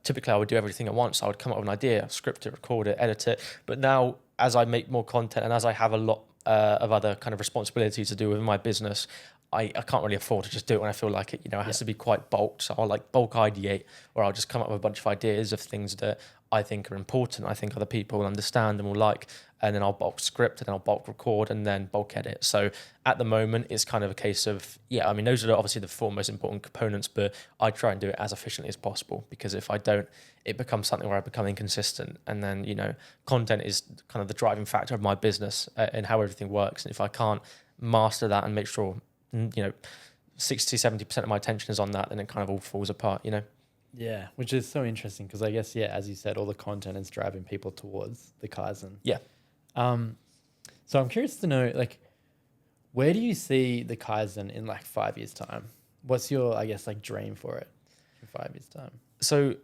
typically I would do everything at once. I would come up with an idea, script it, record it, edit it. But now, as I make more content and as I have a lot of other kind of responsibilities to do with my business, I can't really afford to just do it when I feel like it. It has to be quite bulked. So I'll like bulk ideate, or I'll just come up with a bunch of ideas of things that I think are important, I think other people will understand and will like, and then I'll bulk script, and then I'll bulk record, and then bulk edit. So at the moment, it's kind of a case of, those are obviously the four most important components, but I try and do it as efficiently as possible, because if I don't, it becomes something where I become inconsistent. And then, content is kind of the driving factor of my business and how everything works. And if I can't master that and make sure, 60-70% of my attention is on that, then it kind of all falls apart. Yeah, which is so interesting, because I guess, as you said, all the content is driving people towards the Kaizen. Yeah. So I'm curious to know, like, where do you see the Kaizen in like 5 years' time? What's your, I guess, like dream for it in 5 years' time? So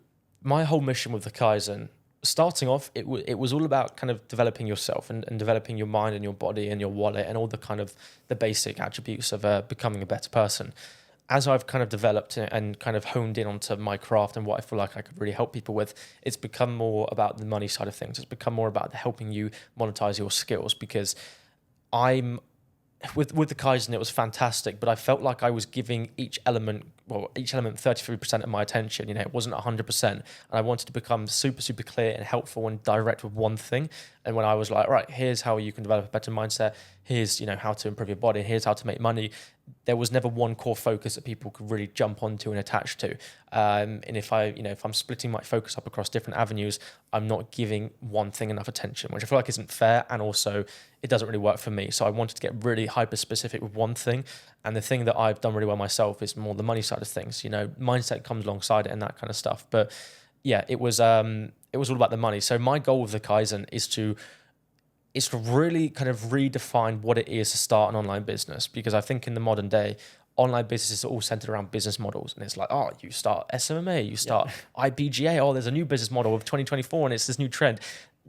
my whole mission with the Kaizen, starting off, it was all about kind of developing yourself and developing your mind and your body and your wallet and all the kind of the basic attributes of becoming a better person. As I've kind of developed and kind of honed in onto my craft and what I feel like I could really help people with, it's become more about the money side of things. It's become more about helping you monetize your skills, because with the Kaizen, it was fantastic, but I felt like I was giving each element 33% of my attention. It wasn't 100%. And I wanted to become super, super clear and helpful and direct with one thing. And when I was like, right, here's how you can develop a better mindset. Here's, how to improve your body. Here's how to make money. There was never one core focus that people could really jump onto and attach to. And if I'm splitting my focus up across different avenues, I'm not giving one thing enough attention, which I feel like isn't fair. And also it doesn't really work for me. So I wanted to get really hyper specific with one thing. And the thing that I've done really well myself is more the money side of things. Mindset comes alongside it and that kind of stuff. But yeah, it was all about the money. So my goal with the Kaizen is to really kind of redefine what it is to start an online business, because I think in the modern day, online businesses are all centered around business models. And it's like, oh, you start SMMA, you start IBGA, oh, there's a new business model of 2024 and it's this new trend.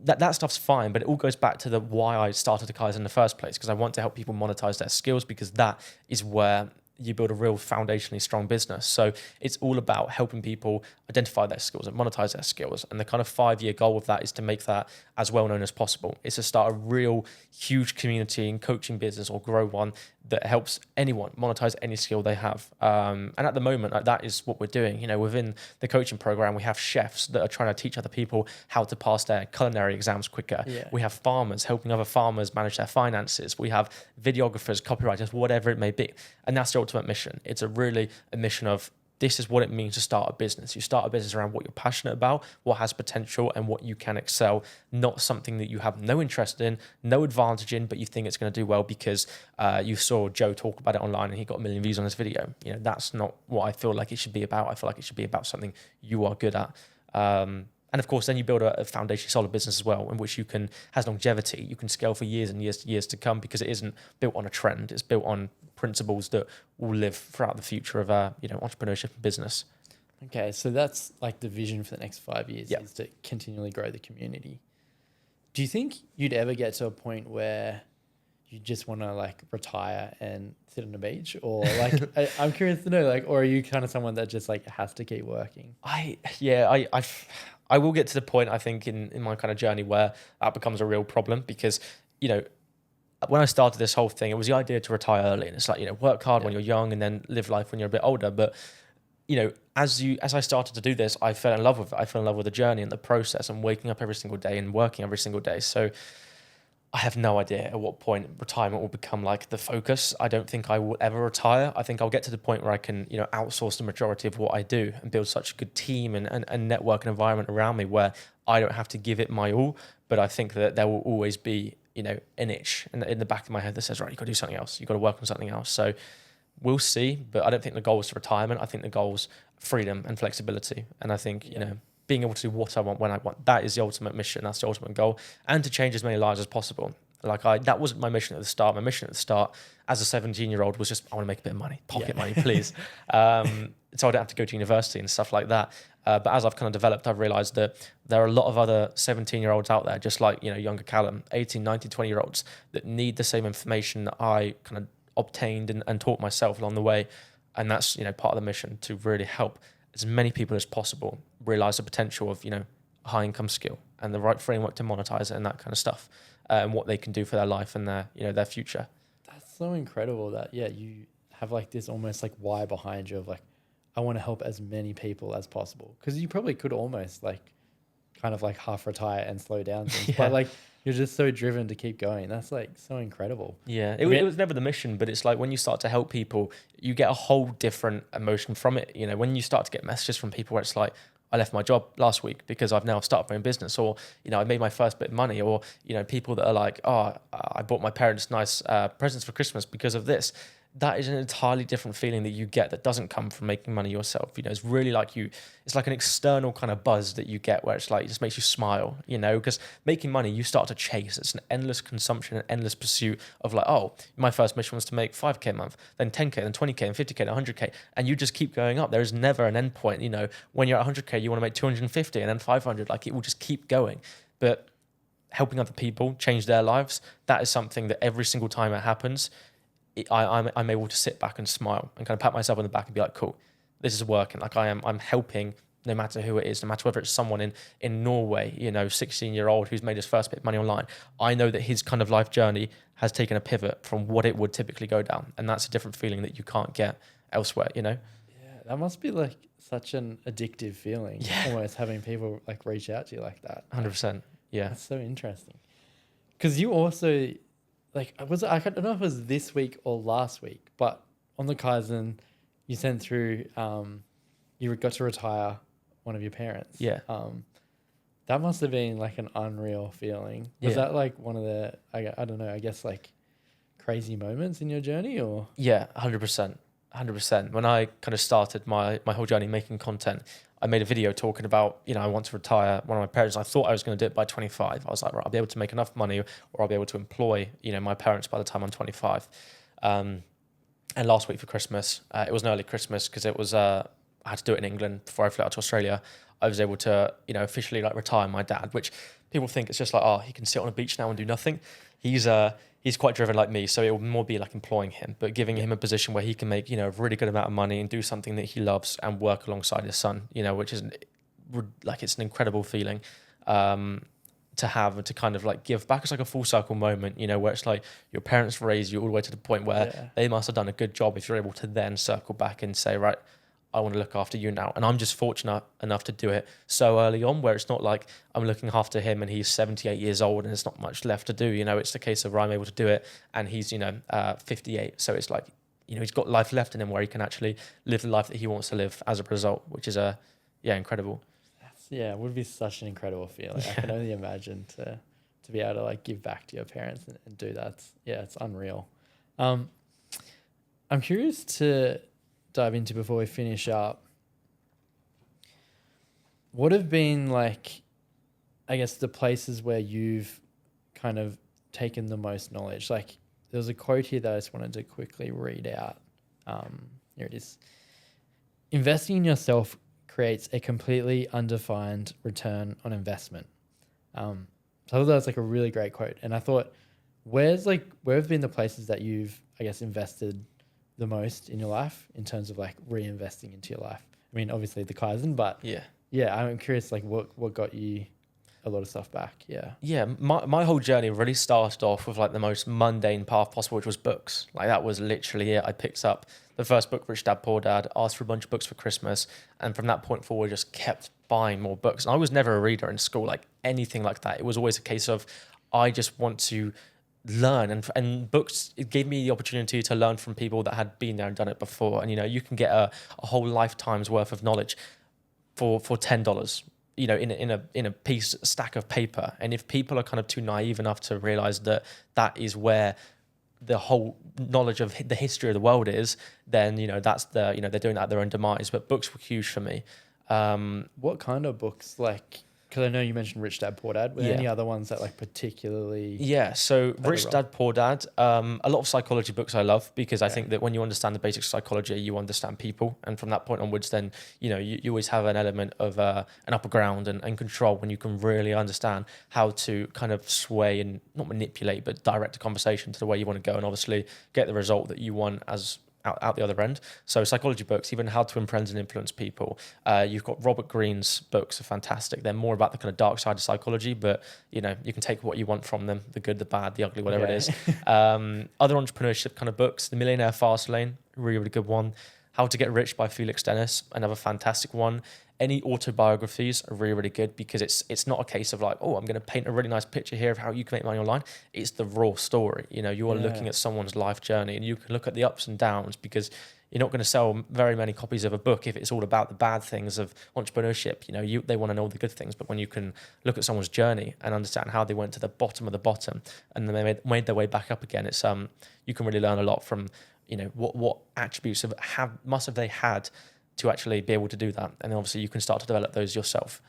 That stuff's fine, but it all goes back to why I started the Kaizen in the first place, because I want to help people monetize their skills, because that is where you build a real foundationally strong business. So it's all about helping people identify their skills and monetize their skills. And the kind of 5-year goal of that is to make that as well known as possible. It's to start a real huge community and coaching business, or grow one that helps anyone monetize any skill they have. And at the moment, that is what we're doing. Within the coaching program, we have chefs that are trying to teach other people how to pass their culinary exams quicker. Yeah. We have farmers helping other farmers manage their finances. We have videographers, copywriters, whatever it may be. And that's the ultimate mission. It's a mission of, this is what it means to start a business. You start a business around what you're passionate about, what has potential, and what you can excel, not something that you have no interest in, no advantage in, but you think it's going to do well because you saw Joe talk about it online and he got 1 million views on his video. That's not what I feel like it should be about. I feel like it should be about something you are good at. And of course, then you build a foundation solid business as well, in which has longevity. You can scale for years and years to come, because it isn't built on a trend. It's built on principles that will live throughout the future of entrepreneurship and business. Okay, so that's like the vision for the next 5 years, Yep. is to continually grow the community. Do you think you'd ever get to a point where you just want to like retire and sit on the beach, or like I'm curious to know, like, or are you kind of someone that just like has to keep working? I will get to the point, I think, in my kind of journey where that becomes a real problem, because, when I started this whole thing, it was the idea to retire early, and it's like, work hard when you're young and then live life when you're a bit older. But, as I started to do this, I fell in love with it. I fell in love with the journey and the process, and waking up every single day and working every single day. So I have no idea at what point retirement will become like the focus. I don't think I will ever retire. I think I'll get to the point where I can, outsource the majority of what I do and build such a good team and network and environment around me where I don't have to give it my all. But I think that there will always be, an itch in the back of my head that says, right, you've got to do something else. You've got to work on something else. So we'll see. But I don't think the goal is retirement. I think the goal is freedom and flexibility. And I think, being able to do what I want when I want, that is the ultimate mission. That's the ultimate goal, and to change as many lives as possible. That wasn't my mission at the start. My mission at the start as a 17-year-old was just, I want to make a bit of money, pocket money, please. So I don't have to go to university and stuff like that. But as I've kind of developed, I've realized that there are a lot of other 17-year-olds out there, just like, younger Callum, 18, 19, 20-year-olds that need the same information that I kind of obtained and taught myself along the way. And that's, part of the mission, to really help as many people as possible realize the potential of, a high income skill and the right framework to monetize it and that kind of stuff, and what they can do for their life and their future. That's so incredible that, you have like this almost like why behind you of like, I want to help as many people as possible. Because you probably could almost like kind of like half retire and slow down things. But like, you're just so driven to keep going. That's like so incredible. Yeah, it was never the mission, but it's like when you start to help people, you get a whole different emotion from it. When you start to get messages from people where it's like, I left my job last week because I've now started my own business, or, I made my first bit of money, or, people that are like, oh, I bought my parents nice presents for Christmas because of this. That is an entirely different feeling that you get that doesn't come from making money yourself. It's really like it's like an external kind of buzz that you get where it's like, it just makes you smile, because making money, you start to chase. It's an endless consumption, an endless pursuit of like, oh, my first mission was to make 5K a month, then 10K, then 20K, then 50K, then 100K. And you just keep going up. There is never an end point. When you're at 100K, you want to make 250 and then 500, like it will just keep going. But helping other people change their lives, that is something that every single time it happens, I'm able to sit back and smile and kind of pat myself on the back and be like, cool, this is working. Like I'm helping, no matter who it is, no matter whether it's someone in Norway, 16-year-old who's made his first bit of money online. I know that his kind of life journey has taken a pivot from what it would typically go down. And that's a different feeling that you can't get elsewhere, Yeah, that must be like such an addictive feeling. Almost having people like reach out to you like that. 100%. Yeah. That's so interesting. Because you also, like, I don't know if it was this week or last week, but on the Kaizen, you sent through, you got to retire one of your parents. Yeah. That must have been like an unreal feeling. Was that like one of the, I don't know, I guess like crazy moments in your journey, or? Yeah, 100%. 100%. When I kind of started my whole journey making content, I made a video talking about, I want to retire one of my parents. I thought I was going to do it by 25. I was like, right, I'll be able to make enough money, or I'll be able to employ, my parents by the time I'm 25. And last week for Christmas, it was an early Christmas because it was, I had to do it in England before I flew out to Australia. I was able to, officially like retire my dad, which people think it's just like, oh, he can sit on a beach now and do nothing. He's quite driven like me, so it will more be like employing him, but giving him a position where he can make, a really good amount of money and do something that he loves and work alongside his son, which is like, it's an incredible feeling to have and to kind of like give back. It's like a full circle moment, where it's like your parents raised you all the way to the point where they must have done a good job if you're able to then circle back and say, right, I want to look after you now. And I'm just fortunate enough to do it so early on, where it's not like I'm looking after him and he's 78 years old and there's not much left to do. It's the case of where I'm able to do it and he's, 58. So it's like, he's got life left in him where he can actually live the life that he wants to live as a result, which is incredible. It would be such an incredible feeling. I can only imagine to be able to like give back to your parents and do that. It's unreal. I'm curious to dive into before we finish up. what have been like, I guess, the places where you've kind of taken the most knowledge? Like, there's a quote here that I just wanted to quickly read out. Here it is. Investing in yourself creates a completely undefined return on investment. So I thought that was like a really great quote. And I thought, where have been the places that you've, I guess, invested the most in your life in terms of like reinvesting into your life? I mean, obviously the Kaizen, but yeah, I'm curious, like what got you a lot of stuff back? Yeah, my whole journey really started off with like the most mundane path possible, which was books. Like that was literally it. I picked up the first book, Rich Dad Poor Dad, asked for a bunch of books for Christmas, and from that point forward, just kept buying more books. And I was never a reader in school, like anything like that. It was always a case of I just want to learn, and books, it gave me the opportunity to learn from people that had been there and done it before. And you can get a whole lifetime's worth of knowledge for $10, in a stack of paper. And if people are kind of too naive enough to realize that is where the whole knowledge of the history of the world is, then that's they're doing that at their own demise. But books were huge for me. What kind of books? Like, because I know you mentioned Rich Dad Poor Dad. Were there any other ones that like particularly? Yeah, so Rich Dad Poor Dad, a lot of psychology books I love, because I think that when you understand the basics of psychology, you understand people. And from that point onwards, then, you always have an element of an upper ground and control when you can really understand how to kind of sway and not manipulate, but direct a conversation to the way you want to go, and obviously get the result that you want as out the other end. So psychology books, even How to Impress and Influence People. You've got Robert Greene's books are fantastic. They're more about the kind of dark side of psychology, but you can take what you want from them, the good, the bad, the ugly, whatever it is. Other entrepreneurship kind of books, The Millionaire Fastlane, really, really good one. How to Get Rich by Felix Dennis, another fantastic one. Any autobiographies are really, really good, because it's not a case of like, oh, I'm going to paint a really nice picture here of how you can make money online. It's the raw story. You are looking at someone's life journey, and you can look at the ups and downs, because you're not going to sell very many copies of a book if it's all about the bad things of entrepreneurship. They want to know the good things, but when you can look at someone's journey and understand how they went to the bottom of the bottom and then they made their way back up again, it's you can really learn a lot from what attributes must have they had to actually be able to do that. And then obviously you can start to develop those yourself.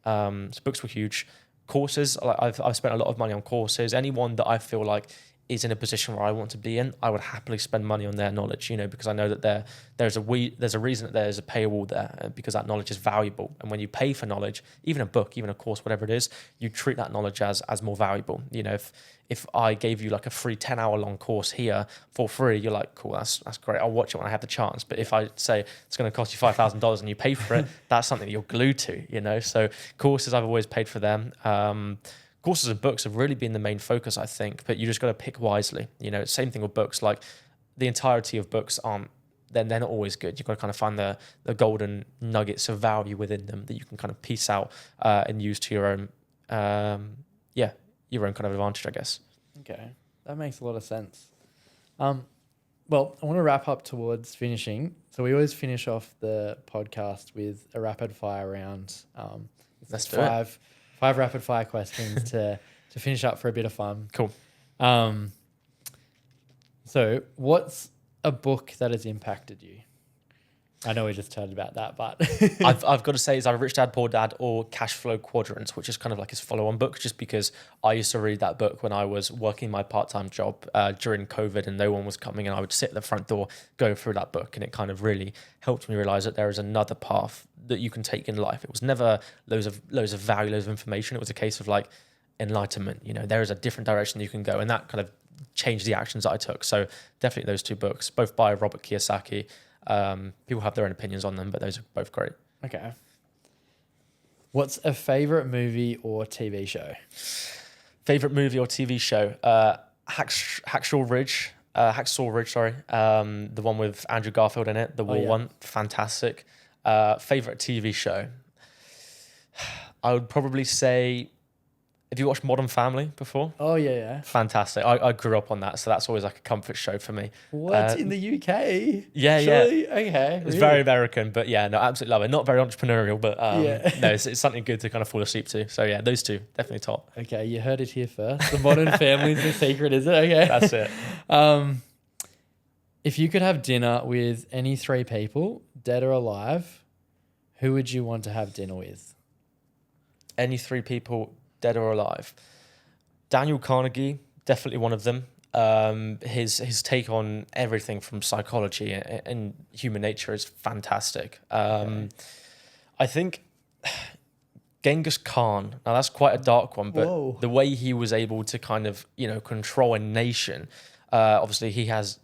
So books were huge. Courses, I've spent a lot of money on courses. Anyone that I feel like is in a position where I want to be in, I would happily spend money on their knowledge, because I know that there's a reason that there's a paywall there, because that knowledge is valuable. And when you pay for knowledge, even a book, even a course, whatever it is, you treat that knowledge as more valuable. If I gave you like a free 10-hour long course here for free, you're like, cool, that's great. I'll watch it when I have the chance. But if I say it's going to cost you $5,000 and you pay for it, that's something that you're glued to, So courses, I've always paid for them. Courses and books have really been the main focus, I think, but you just got to pick wisely. Same thing with books. Like the entirety of books they're not always good. You've got to kind of find the golden nuggets of value within them that you can kind of piece out and use to your own kind of advantage, I guess. Okay, that makes a lot of sense. Well, I want to wrap up towards finishing. So we always finish off the podcast with a rapid fire round. Let's do it. Five rapid fire questions to finish up for a bit of fun. Cool. So what's a book that has impacted you? I know we just chatted about that, but I've got to say, it's either Rich Dad Poor Dad or Cash Flow Quadrants, which is kind of like his follow-on book, just because I used to read that book when I was working my part-time job during COVID and no one was coming, and I would sit at the front door going through that book, and it kind of really helped me realize that there is another path that you can take in life. It was never loads of value, loads of information. It was a case of like enlightenment. There is a different direction you can go, and that kind of changed the actions that I took. So definitely those two books, both by Robert Kiyosaki. People have their own opinions on them, but those are both great. Okay. What's a favorite movie or TV show? Favorite movie or TV show? Hacksaw Ridge, sorry. The one with Andrew Garfield in it, the war one. Fantastic. Favorite TV show? I would probably say, have you watched Modern Family before? Oh, yeah. Fantastic. I grew up on that, so that's always like a comfort show for me. What? In the UK? Yeah, Surely? yeah. Okay. It's very American, but yeah, no, absolutely love it. Not very entrepreneurial, but no, it's something good to kind of fall asleep to. So yeah, those two, definitely top. Okay, you heard it here first. The Modern Family's the secret, is it? Okay. That's it. If you could have dinner with any three people, dead or alive, who would you want to have dinner with? any three people, dead or alive. Daniel Carnegie, definitely one of them. His take on everything from psychology and human nature is fantastic. I think Genghis Khan, now that's quite a dark one, but the way he was able to kind of, control a nation, obviously he has,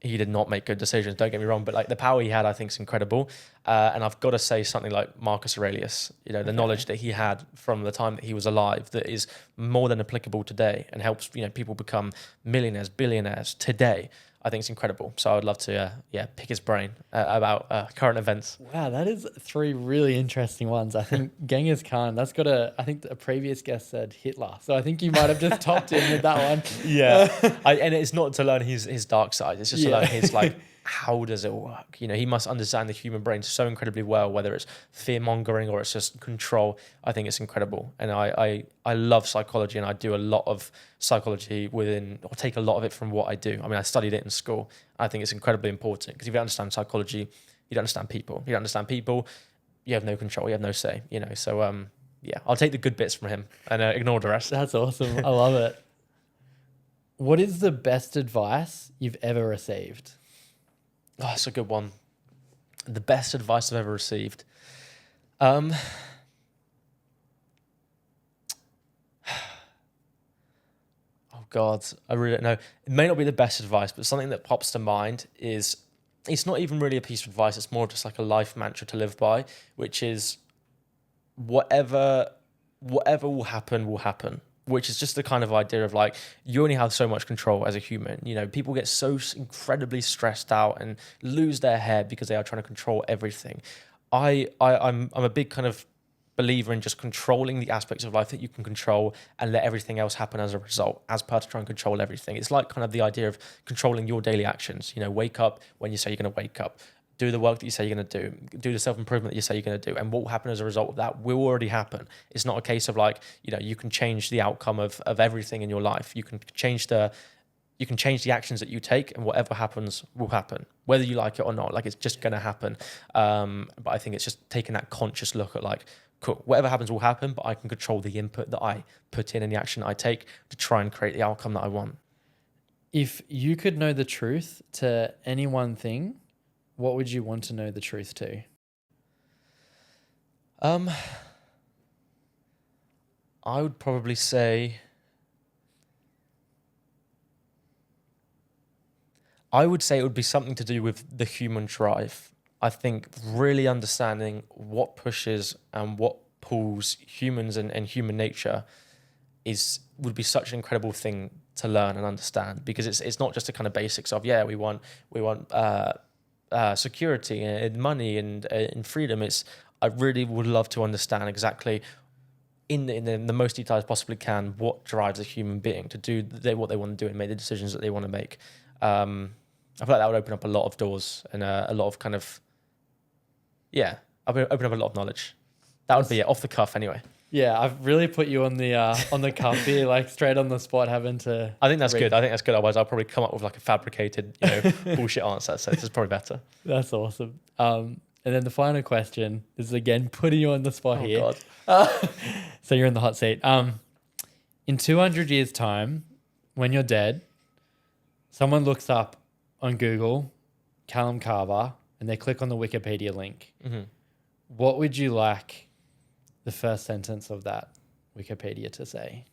he did not make good decisions, don't get me wrong, but like the power he had, I think is incredible. And I've got to say something like Marcus Aurelius, the knowledge that he had from the time that he was alive that is more than applicable today and helps, people become millionaires, billionaires today. I think it's incredible. So I would love to, pick his brain about current events. Wow, that is three really interesting ones. I think Genghis Khan, I think a previous guest said Hitler. So I think you might have just topped him with that one. Yeah. And it's not to learn his dark side. It's just to learn his, how does it work? He must understand the human brain so incredibly well, whether it's fear-mongering or it's just control. I think it's incredible. And I love psychology, and I do a lot of psychology or take a lot of it from what I do. I mean, I studied it in school. I think it's incredibly important because if you understand psychology, you don't understand people. If you don't understand people, you have no control, you have no say, So, I'll take the good bits from him and ignore the rest. That's awesome. I love it. What is the best advice you've ever received? Oh, that's a good one. The best advice I've ever received. Oh God, I really don't know. It may not be the best advice, but something that pops to mind is, it's not even really a piece of advice. It's more just like a life mantra to live by, which is whatever will happen. Which is just the kind of idea of you only have so much control as a human. People get so incredibly stressed out and lose their head because they are trying to control everything. I'm a big kind of believer in just controlling the aspects of life that you can control and let everything else happen as a result, as per to try and control everything. It's like kind of the idea of controlling your daily actions. Wake up when you say you're going to wake up. Do the work that you say you're going to do the self-improvement that you say you're going to do. And what will happen as a result of that will already happen. It's not a case of you can change the outcome of everything in your life. You can change the actions that you take, and whatever happens will happen, whether you like it or not. It's just going to happen. But I think it's just taking that conscious look at cool, whatever happens will happen, but I can control the input that I put in and the action that I take to try and create the outcome that I want. If you could know the truth to any one thing, what would you want to know the truth to? I would probably say it would be something to do with the human drive. I think really understanding what pushes and what pulls humans and human nature would be such an incredible thing to learn and understand, because it's not just the kind of basics of we want security and money and freedom. I really would love to understand exactly in the most detail as possibly can what drives a human being to do what they want to do and make the decisions that they want to make. I feel like that would open up a lot of doors and a lot of kind of open up a lot of knowledge. That would be it, off the cuff anyway. Yeah, I've really put you on the cuff here, straight on the spot, having to. I think that's good. Otherwise, I'll probably come up with a fabricated, bullshit answer. So this is probably better. That's awesome. And then the final question is again putting you on the spot here. God. So you're in the hot seat. In 200 years' time, when you're dead, someone looks up on Google Callum Carver and they click on the Wikipedia link. Mm-hmm. What would you like the first sentence of that Wikipedia to say?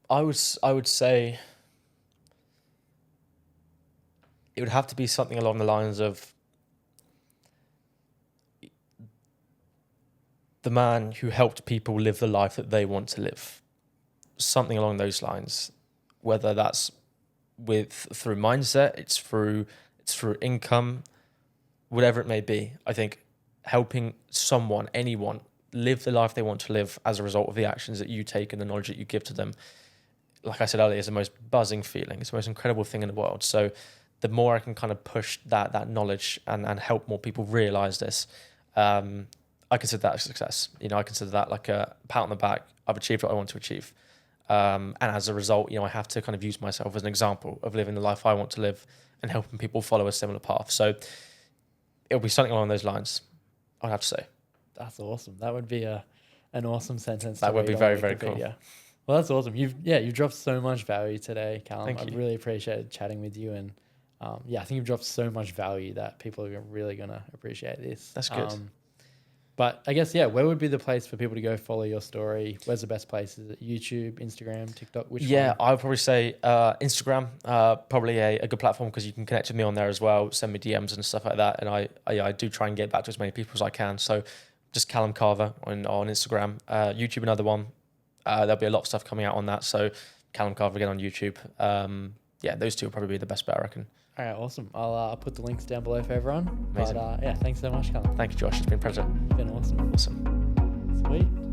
I would say it would have to be something along the lines of the man who helped people live the life that they want to live. Something along those lines, whether that's through mindset, it's through income, whatever it may be. I think helping anyone live the life they want to live as a result of the actions that you take and the knowledge that you give to them, like I said earlier, is the most buzzing feeling. It's the most incredible thing in the world. So the more I can kind of push that knowledge and help more people realize this, I consider that a success. I consider that like a pat on the back. I've achieved what I want to achieve. And as a result, I have to kind of use myself as an example of living the life I want to live and helping people follow a similar path. So it'll be something along those lines, I'd have to say. That's awesome. That would be an awesome sentence. That would be very, very cool. Well, that's awesome. You've dropped so much value today, Callum. Thank I you. really appreciated chatting with you, and I think you've dropped so much value that people are really gonna appreciate this. That's good. But I guess, where would be the place for people to go follow your story? Where's the best place? Is it YouTube, Instagram, TikTok? Which one? I would probably say Instagram, probably a good platform because you can connect with me on there as well, send me DMs and stuff like that. And I do try and get back to as many people as I can. So just Callum Carver on Instagram. YouTube, another one. There'll be a lot of stuff coming out on that. So Callum Carver again on YouTube. Those two will probably be the best bet, I reckon. All right, awesome. I'll put the links down below for everyone. Amazing. But thanks so much, Callum. Thank you, Josh. It's been a pleasure. It's been awesome. Awesome. Sweet.